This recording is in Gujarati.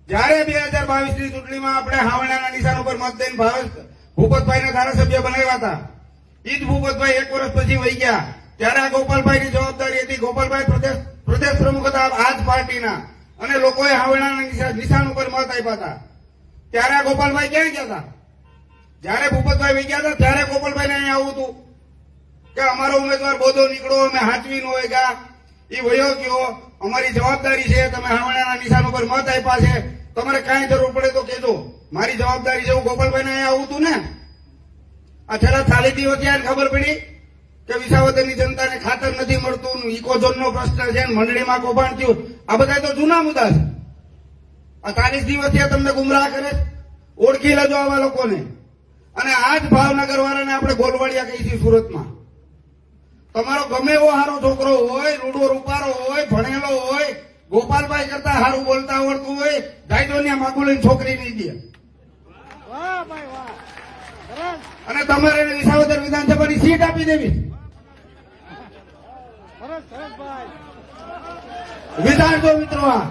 જયારે 2022ની ચૂંટણીમાં આપણે હાવણાના નિશાન ઉપર મત દઈને ભૂપતભાઈને ધારાસભ્ય બનાવ્યા હતા, ઈ જ ભૂપતભાઈ 1 વર્ષ પછી વહી ગયા. ત્યારે આ ગોપાલભાઈની જવાબદારી હતી. ગોપાલભાઈ પ્રદેશ પ્રમુખ હતા આ જ પાર્ટીના, અને લોકોએ હાવણાના નિશાન ઉપર મત આપ્યા હતા. ત્યારે આ ગોપાલભાઈ ક્યાં ગયા હતા? જયારે ભૂપતભાઈ વહી ગયા હતા ત્યારે ગોપાલભાઈને અહીંયા આવું હતું કે અમારો ઉમેદવાર બોધો નીકળો, અમે હાચવી નો હોય ગયા, એ વયો ગયો, અમારી જવાબદારી છે, તમે હાવણાના નિશાન ઉપર મત આપ્યા છે, તમારે કાંઈ જરૂર પડે તો કેજો, મારી જવાબદારી છે. એવું ગોપાલભાઈને અહીંયા આવું હતું ને. આ છેલ્લા 40 દિવસ ત્યાં ખબર પડી કે વિસાવદરની જનતાને ખાતર નથી મળતું, ઇકોઝોનનો પ્રશ્ન છે, મંડળીમાં કૌભાંડ થયું. આ બધા તો જૂના મુદ્દા છે. આ 40 દિવસ ત્યાં તમને ગુમરાહ કરે. ઓળખી લેજો આવા લોકોને. અને આ જ ભાવનગર વાળાને આપણે ગોલવાડિયા કહીશું સુરતમાં. તમારો ગમે એવો સારો છોકરો હોય, રૂડો રૂપારો હોય, ભણેલો હોય, ગોપાલભાઈ કરતા સારું બોલતા આવડતું હોય, જાયદોનિયા માગુલીની છોકરી નહીં દે. અને તમારે વિસાવદર વિધાનસભાની સીટ આપી દેવી. વિધાન જો મિત્રો આ